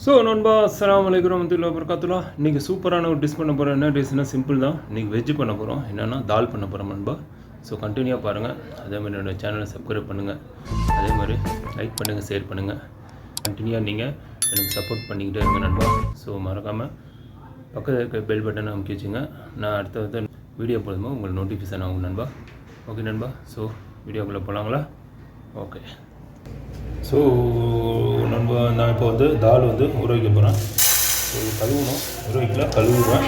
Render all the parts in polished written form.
So நண்பா அஸ்ஸலாமு அலைக்கும் வரஹ்மத்துல்லாஹி வபரகாத்துஹ். இன்றைக்கி சூப்பரான ஒரு டிஷ் பண்ண போகிறோம். என்ன டிஷ்னா சிம்பிள் தான். இன்றைக்கி வெஜ்ஜு பண்ண போகிறோம். என்னென்னா தால் பண்ண போகிறோம் நண்பா. ஸோ கண்டினியூவாக பாருங்கள். அதேமாதிரி என்னோடய சேனலை சப்ஸ்கிரைப் பண்ணுங்கள். அதே மாதிரி லைக் பண்ணுங்கள், ஷேர் பண்ணுங்கள். கண்டினியூவாக நீங்கள் எனக்கு சப்போர்ட் பண்ணிக்கிட்டே இருங்க நண்பா. ஸோ மறக்காமல் பக்கத்தில் இருக்க பெல் பட்டனை அமுக்கி வச்சுங்க. நான் அடுத்த வீடியோ போடும்போது உங்களுக்கு நோட்டிஃபிகேஷன் ஆகும் நண்பா. ஓகே நண்பா. ஸோ வீடியோக்குள்ளே போகலாங்களா? ஓகே. ஸோ நம்ம நான் இப்போ தால் ஊற வைக்க போகிறேன். ஸோ கழுவணும், ஊற வைக்கலாம், கழுவுவேன்.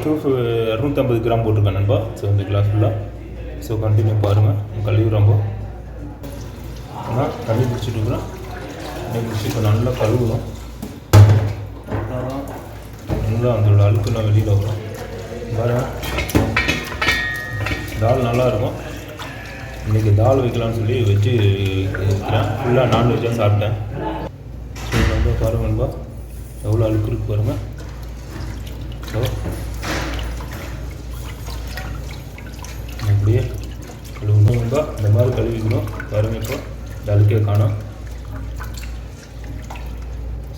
ஸோ 250 கிராம் போட்டிருக்கேன் நண்பா. ஸோ இந்த கிளாஸ் ஃபுல்லாக. ஸோ கண்டினியூ பாருங்கள். கழுவுறப்போ நான் தண்ணி பிடிச்சிட்டு இருக்கிறேன். தண்ணி பிடிச்சி இப்போ நல்லா கழுவணும். நல்லா அதோட அழுக்குலாம் வெளியில் வரும். பாருங்கள், தால் நல்லாயிருக்கும். இன்றைக்கி தால் வைக்கலாம்னு சொல்லி வச்சு இருக்கிறேன். ஃபுல்லாக நான்வெஜ்ஜாக சாப்பிட்டேன். ஸோ ரொம்ப பாருங்கள் நண்பா, எவ்வளோ அழுக்கு இருக்கு பாருங்கள். ஸோ அப்படியே கழுவணும் நண்பா. இந்த மாதிரி கழுவிக்கணும். பாருங்கள், இப்போ இந்த அழுக்கே காணும்.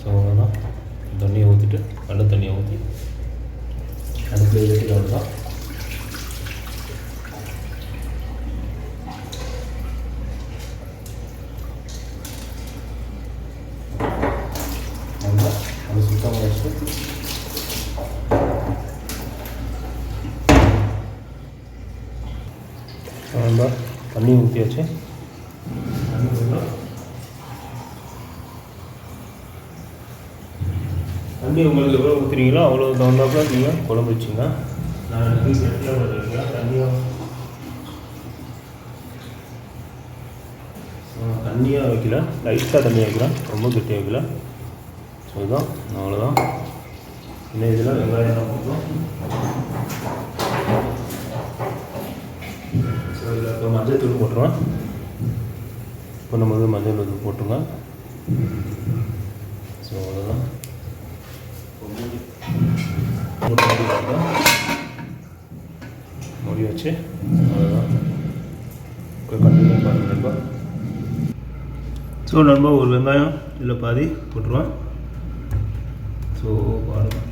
ஸோ அவ்வளோதான். தண்ணியை ஊற்றிட்டு நல்ல தண்ணியை ஊற்றி அடுப்பில் ஏற்றி அவ்வளோதான். அது சுத்தமாக வச்சுட்டு நம்ம தண்ணி ஊற்றியாச்சு. தண்ணி உங்களுக்கு எவ்வளோ ஊற்றுறீங்களோ அவ்வளோ தகுந்தாப்புல நீங்கள் குழம்பு வச்சுங்க. நான் எனக்கு கெட்டியாக வந்துருக்கேன். தண்ணியாக வைக்கல, லைட்டாக தண்ணியாக வைக்கிறேன், ரொம்ப கெட்டியாக வைக்கல. ஸோ இதுதான், அவ்வளோதான். இன்னும் இதில் வெங்காயம் போட்டோம். ஸோ இதில் இப்போ மஞ்சள் தூள் போட்டுருவேன். இப்போ நம்ம மஞ்சள் தூள் போட்டுருங்க. ஸோ அவ்வளோதான். மூடி வச்சு அவ்வளோதான். இப்போ கண்டிப்பாக பாருங்கள் நண்பா. ஸோ நண்பா, ஒரு வெங்காயம் இதில் பாதி போட்டுருவேன். ஸோ பாருங்கள்,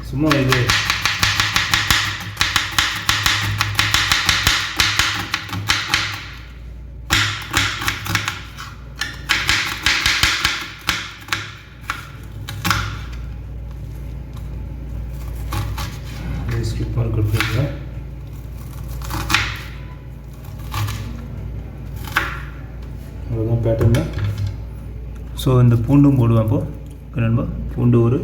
சும்மா இது ஸ்கிப் பண்ணிக்கிறேன். அவ்வளோதான் பேட்டர்னு. ஸோ இந்த பூண்டும் போடுவேன். இப்போது நண்பா, பூண்டு ஒரு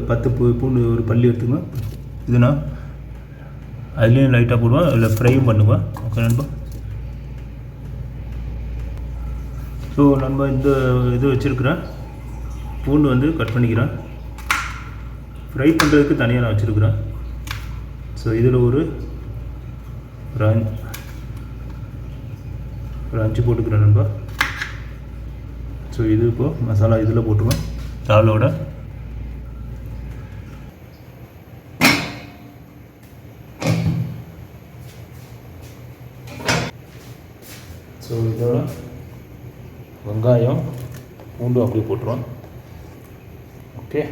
10 பூண்டு ஒரு பள்ளி எடுத்துங்க. இதுனா அதுலேயும் லைட்டாக போடுவேன், அதில் ஃப்ரையும் பண்ணுவேன். ஓகே நண்பா. ஸோ நண்பா, இந்த இது வச்சுருக்கிறேன். பூண்டு கட் பண்ணிக்கிறேன். ஃப்ரை பண்ணுறதுக்கு தனியாக நான் வச்சுருக்கிறேன். ஸோ இதில் ஒரு 5 போட்டுக்கிறேன் நண்பா. ஸோ இது இப்போது மசாலா இதில் போட்டுருவேன் தாலோட. ஸோ இதோட வெங்காயம் பூண்டு அப்படியே போட்டுருவேன். ஓகே,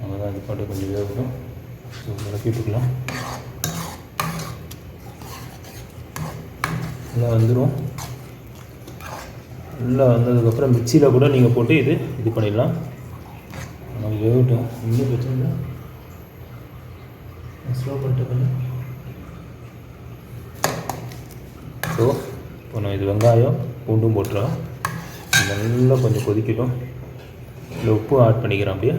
அவ்வளோதான். இது பாட்டு கொஞ்சம் வேகணும். ஸோ விளக்கிட்டுக்கலாம். நல்லா வந்துடும். நல்லா வந்ததுக்கப்புறம் மிக்சியில் கூட நீங்கள் போட்டு இது பண்ணிடலாம். நமக்கு வேகட்டும், இன்னும் பிரச்சனை இல்லை. ஸ்லோ பண்ணிட்டு பண்ணு. ஸோ இப்போ நான் இது வெங்காயம் பூண்டும் போட்டுறேன். நல்லா கொஞ்சம் கொதிக்கட்டும். இல்லை உப்பு ஆட் பண்ணிக்கிறேன் அப்படியே.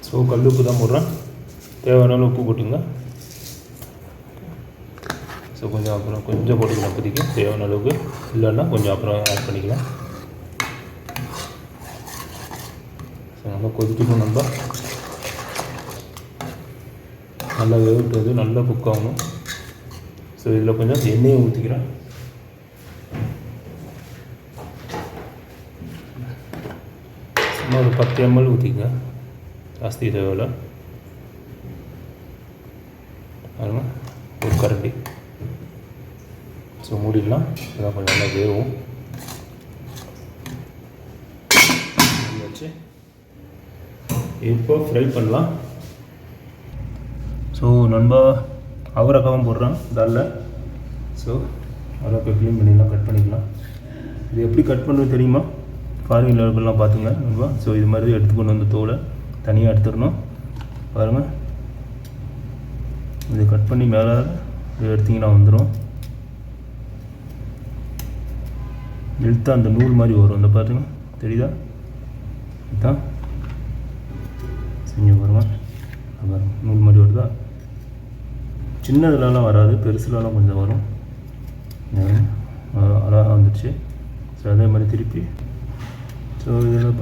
ஸோ கல் உப்பு தான் போடுறேன். தேவையான உப்பு போட்டுங்க. ஸோ அப்புறம் கொஞ்சம் போட்டுக்கலாம் இப்போதைக்கு தேவையான அளவுக்கு. இல்லைன்னா கொஞ்சம் அப்புறம் ஆட் பண்ணிக்கலாம். ஸோ நல்லா கொதிக்கணும் நண்பா. நல்லா வேவிட்டு நல்லா குக் ஆகணும். ஸோ இதில் கொஞ்சம் எண்ணெயை ஊற்றிக்கிறேன். சும்மா ஒரு 10 ml ஊற்றிங்க, ஜாஸ்தி தேவையில்லை. பாருங்கள், ஒரு கரண்டி ஸோ மூடிடலாம். இதான் கொஞ்சம் நல்லா வேகும். வச்சு இப்போ ஃப்ரை பண்ணலாம். ஸோ நண்பா அவரைக்காவும் போடுறான் தாலில். ஸோ அவரைக்காய் க்ளீன் பண்ணிடலாம், கட் பண்ணிக்கலாம். இது எப்படி கட் பண்ணுறது தெரியுமா? ஃபாரின் லெவல்லாம் பார்த்துங்க நண்பா. ஸோ இது மாதிரி எடுத்துக்கொண்டு வந்து தோலை தனியாக எடுத்துடணும். பாருங்கள், இதை கட் பண்ணி மேலே எடுத்திங்கன்னா வந்துடும். இழுத்தா அந்த நூல் மாதிரி வரும். இந்த பாருங்க, தெரியுதா? இதுதான் செஞ்சு பாருங்க. நூல் மாதிரி வருதா? சின்னதுலலாம் வராது, பெருசுலலாம் கொஞ்சம் வரும். அழகாக வந்துடுச்சு. ஸோ அதே மாதிரி திருப்பி. ஸோ இதில்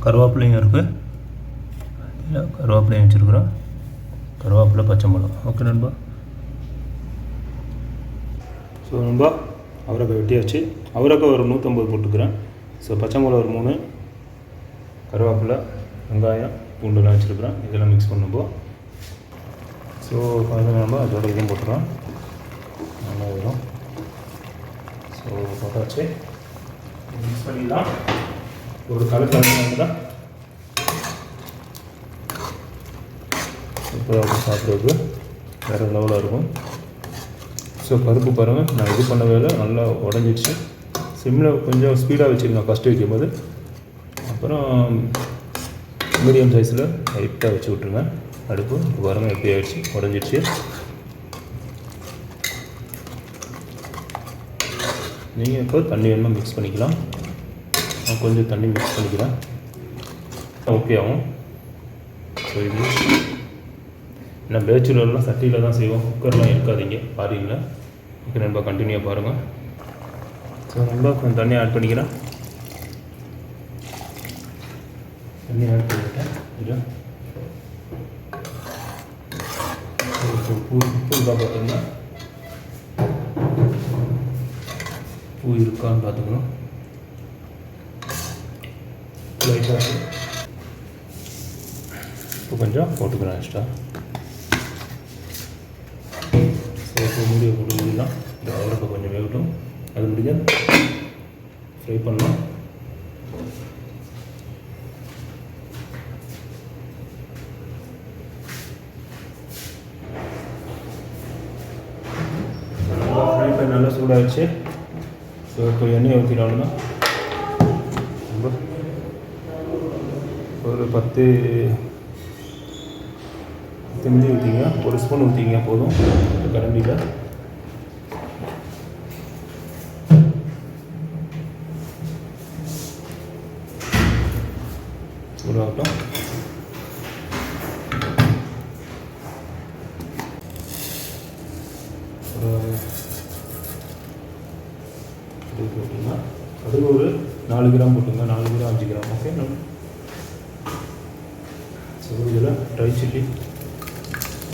கருவேப்பிலையும் இருக்குது. இல்லை, கருவேப்பிலையும் வச்சுருக்குறோம். கருவேப்பிலை, பச்சை மிளகா. ஓகே நண்பா. ஸோ நண்பா அவரைக்காய் வெட்டியாச்சு. அவரைக்காய் ஒரு 150 போட்டுக்கிறேன். ஸோ பச்சை மிளகா ஒரு 3, கருவேப்பிலை, வெங்காயம், பூண்டுலாம் வச்சுருக்குறேன். இதெல்லாம் மிக்ஸ் பண்ணும்போது ஸோ நண்பா அதோட இதுவும் போட்டுறோம். நல்லா வரும். ஸோ போட்டாச்சு. மிக்ஸ் பண்ணிடலாம். ஒரு கலர் தான் சூப்பராக சாப்பிட்றதுக்கு வேறு லெவலாக இருக்கும். ஸோ பருப்பு பாருங்கள், நான் இது பண்ண வேலை நல்லா உடஞ்சிடுச்சு. சிம்மில் கொஞ்சம் ஸ்பீடாக வச்சுருங்க ஃபஸ்ட்டு வைக்கும்போது. அப்புறம் மீடியம் சைஸில் லைட்டாக வச்சு விட்ருங்க அடுப்பு. இப்போ பாருங்கள் எப்படி ஆகிடுச்சு, உடஞ்சிடுச்சு. நீங்கள் இப்போ தண்ணி வேணுமா மிக்ஸ் பண்ணிக்கலாம். நான் கொஞ்சம் தண்ணி மிக்ஸ் பண்ணிக்கிறேன். ஓகே ஆகும். ஸோ இது நான் பேச்சுலர்லாம் சட்டியில் தான் செய்வோம், குக்கர்லாம் இருக்காதீங்க ஃபாரினில். ஓகே நண்பா, கண்டினியூவாக பாருங்கள். ஸோ நண்பா கொஞ்சம் தண்ணி ஆட் பண்ணிக்கிறேன். தண்ணி ஆட் பண்ணிக்கிட்டேன். உப்பு தான் பார்த்தீங்கன்னா பூ இருக்கான்னு பார்த்துக்கணும். லைட்டாக இப்போ கொஞ்சம் போட்டுக்கிறேன் எக்ஸ்ட்ரா. ஸோ மூடியை போட்டு மூடிடலாம். இந்த அவரைக்காய் கொஞ்சம் வேகட்டும். அது முடிஞ்ச ஃப்ரை பண்ணலாம். ஃப்ரை பண்ண நல்லா சூடாகிடுச்சு. ஸோ இப்போ எண்ணெய் ஊற்றிடணும்னா ஒரு 10 மில்லி ஊற்றிங்க. 1 ஸ்பூன் ஊற்றிங்க போதும். கரண்டியில் சூடாகட்டும். போட்டிங்கன்னா கடுகு ஒரு 4 கிராம் போட்டுங்க. 4 கிராம் 5 கிராம். ஓகே. ஸோ இதில் ட்ரை சில்லி,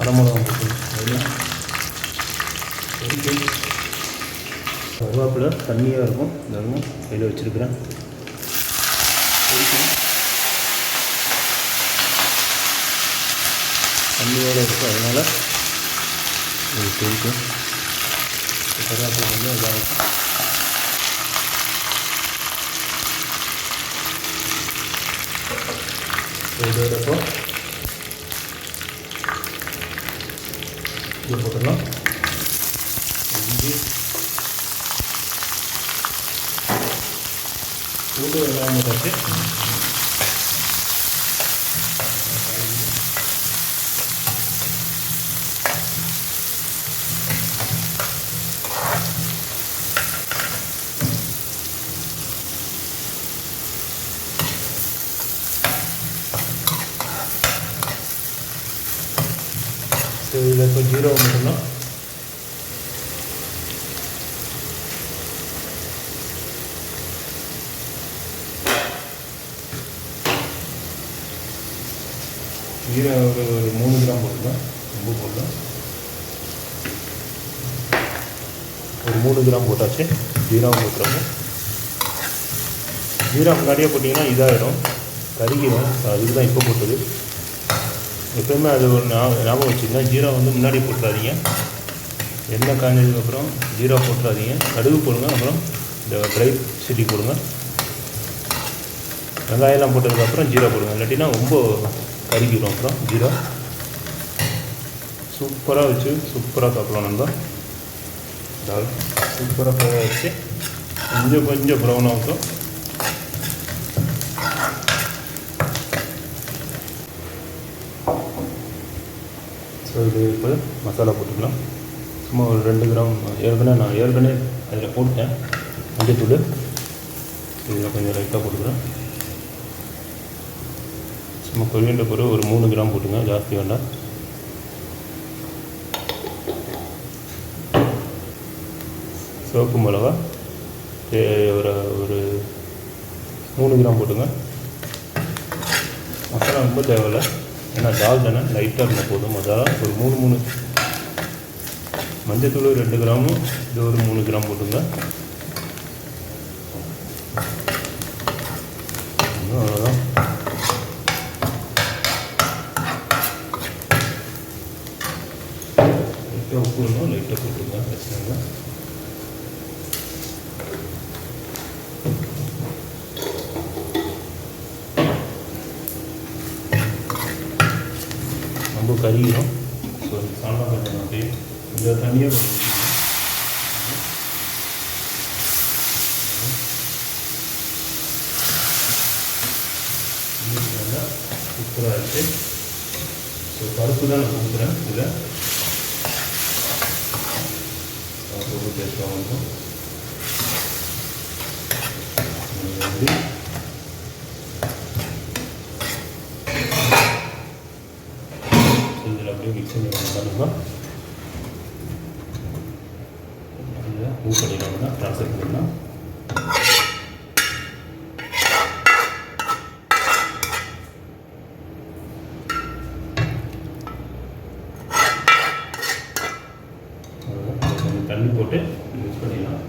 அரைமிளகா போட்டுங்க. கருவேப்பிலை தண்ணியாக இருக்கும். இதெல்லாம் கையில் வச்சுருக்கிறேன். தண்ணியோடு இருக்கும், அதனால் இது இருக்கும். கருவேப்பிலை கொஞ்சம் இதாகும். இதோடப்போ இது போட்டுடலாம். இஞ்சி, பூண்டு, வெங்காயம் போட்டாச்சு. இதில் இப்போ ஜீரகம் மட்டும்தான். ஜீரகம் ஒரு 3 கிராம் போட்டுக்கலாம். ரொம்ப போடலாம். ஒரு 3 கிராம் போட்டாச்சு. ஜீரகம் போட்டுருங்க. ஜீரகம் முன்னாடியே போட்டிங்கன்னா இதாகிடும், கருகிடும். அதுக்கு தான் இப்போ போட்டது. எப்போயுமே அது ஒரு ஞாபகம் வச்சுருந்தா, ஜீரகம் வந்து முன்னாடி போட்டுறாதீங்க. எண்ணெய் காய்ஞ்சதுக்கப்புறம் ஜீரா போட்டுறாதீங்க, கடுகு போடுங்க. அப்புறம் இந்த ட்ரை சில்லி போடுங்க. வெங்காயம்லாம் போட்டதுக்கப்புறம் ஜீரா போடுங்க, இல்லாட்டினா ரொம்ப கருகிடும். அப்புறம் ஜீரா சூப்பராக வச்சு சூப்பராக சாப்பிடலாம். நம்ம தால் சூப்பராக ஃப்ரை வச்சு கொஞ்சம் ப்ரௌன் ஆகும். ஸோ இது இப்போ மசாலா போட்டுக்கலாம். சும்மா ஒரு 2 கிராம் ஏற்கனவே அதில் போட்டேன் மஞ்சத்தூள். இதில் கொஞ்சம் லைட்டாக போட்டுக்கிறேன். சும்மா கொரியண்டர் பொருள் ஒரு 3 கிராம் போட்டுங்க, ஜாஸ்தி வேண்டாம். சிவப்பு மிளகா ஒரு 3 கிராம் போட்டுங்க. மசாலா ரொம்ப தேவையில்லை, ஏன்னா தால் தானே, லைட்டாக இருந்தால் போதும். மசாலா ஒரு 3 மஞ்சத்தூள் 2 கிராமும் இது ஒரு 3 கிராம் போட்டுங்க. அவ்வளோதான். லைட்டாக உப்பு வேணும், லைட்டாக போட்டுங்க, பிரச்சனை இல்லை. ரொம்ப கறியும். ஸோ சால்னா கொஞ்சம் அப்படியே இந்த தண்ணியாக கொஞ்சம் சூப்பராக இருக்குது. ஸோ பருப்பு தான் நான் கொடுக்குறேன். இதில் ரொம்ப டேஸ்ட்டாக இருக்கும். இதில் அப்படியே மிக்ஸ் பண்ணி பண்ணிக்கலாம். இதில் பூ பண்ணிடலாம்னா ட்ரான்ஸ்ஃபர் பண்ணிடலாம். கொஞ்சம் தண்ணி போட்டு மிக்ஸ் பண்ணிடலாம்.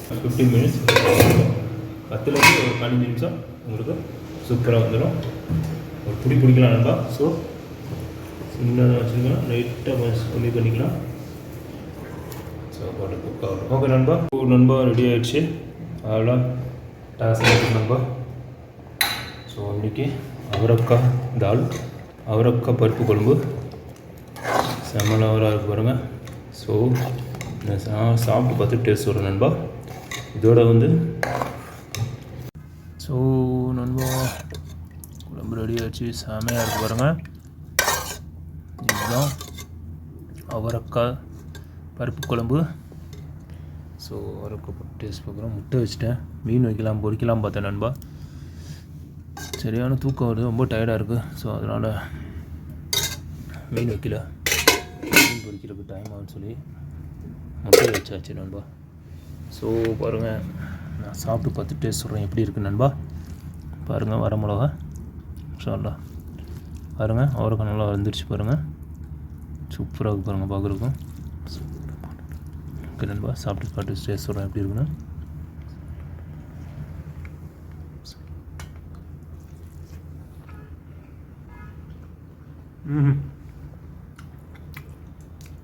15 மினிட்ஸ், 10லேருந்து ஒரு 15 நிமிஷம் உங்களுக்கு சூப்பராக வந்துடும். ஒரு பிடிக்கலாம் நண்பா. ஸோ சின்ன வச்சுக்கலாம், லைட்டாக கொஞ்சம் கம்மி பண்ணிக்கலாம். சாப்பாடு குக் ஆகும். ஓகே நண்பா, நண்பா ரெடி ஆகிடுச்சு. அவ்வளோ டாஸ்க் நண்பா. ஸோ இன்றைக்கி அவரைக்காய் தால், அவரைக்காய் பருப்பு குழம்பு செம்மலாவராக இருக்கு பாருங்கள். ஸோ இந்த சாப்பிட்டு பார்த்து டேஸ்ட் வரும் நண்பா. இதோட வந்து ஸோ நண்பா குழம்பு ரெடி ஆகிடுச்சு, செமையாக இருக்குது பாருங்கள். இதுதான் அவரைக்காய் பருப்பு குழம்பு. ஸோ அவரைக்காய் போட்டு டேஸ்ட் பார்க்குறோம். முட்டை வச்சுட்டேன், மீன் பொரிக்கலாம் பார்த்தேன் நண்பா. சரியான தூக்கம் வருது, ரொம்ப டயர்டாக இருக்குது. ஸோ அதனால் மீன் வைக்கல, மீன் பொரிக்கிறதுக்கு டைம் ஆகுன்னு சொல்லி முட்டை வச்சாச்சு நண்பா. ஸோ பாருங்கள், நான் சாப்பிட்டு பார்த்து டேஸ்ட் சொல்கிறேன் எப்படி இருக்குது நண்பா. பாருங்கள் வர மிளகா சாலா பாருங்கள், அவரைக்காய் நல்லா வந்துருச்சு பாருங்கள். சூப்பராக இருக்குது பாருங்கள் பார்க்குறதுக்கும். ஓகே நண்பா, சாப்பிட்டு பார்த்து டேஸ்ட் சொல்கிறேன் எப்படி இருக்குன்னு.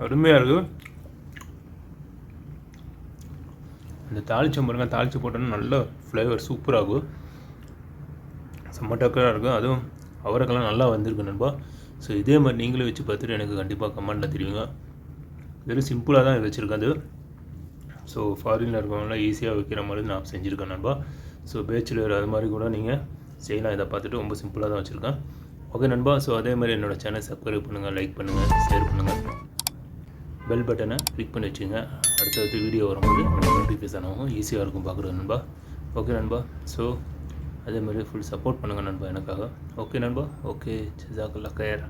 அருமையாக இருக்குது. இந்த தாளிச்சம் பாருங்கள், தாளித்து போட்டோன்னா நல்ல ஃப்ளேவர் சூப்பராகும், செம்ம டக்கராக இருக்கும். அதுவும் அவரைக்கெல்லாம் நல்லா வந்திருக்கு நண்பா. ஸோ இதே மாதிரி நீங்களே வச்சு பார்த்துட்டு எனக்கு கண்டிப்பாக கமெண்ட்டில் தெரியுங்க. வெறும் சிம்பிளாக தான் வச்சுருக்கேன் அது. ஸோ ஃபாரினில் இருக்கவங்களாம் ஈஸியாக வைக்கிற மாதிரி நான் செஞ்சுருக்கேன் நண்பா. ஸோ பேச்சுலர் அது மாதிரி கூட நீங்கள் செய்யலாம். இதை பார்த்துட்டு ரொம்ப சிம்பிளாக தான் வச்சுருக்கேன். ஓகே நண்பா. ஸோ அதே மாதிரி என்னோடய சேனல் சப்ஸ்கிரைப் பண்ணுங்கள், லைக் பண்ணுங்கள், ஷேர் பண்ணுங்கள், பெல் பட்டனை கிளிக் பண்ணி வச்சுங்க. அடுத்தடுத்து வீடியோ வரும்போது நோட்டிஃபிகேஷன் ஆகும், ஈஸியாக இருக்கும் பார்க்குறது நண்பா. ஓகே நண்பா. ஸோ அதே மாதிரி ஃபுல் சப்போர்ட் பண்ணுங்கள் நண்பா எனக்காக. ஓகே நண்பா. ஓகே, ஜஸாக்கல்லாஹ் கைர்.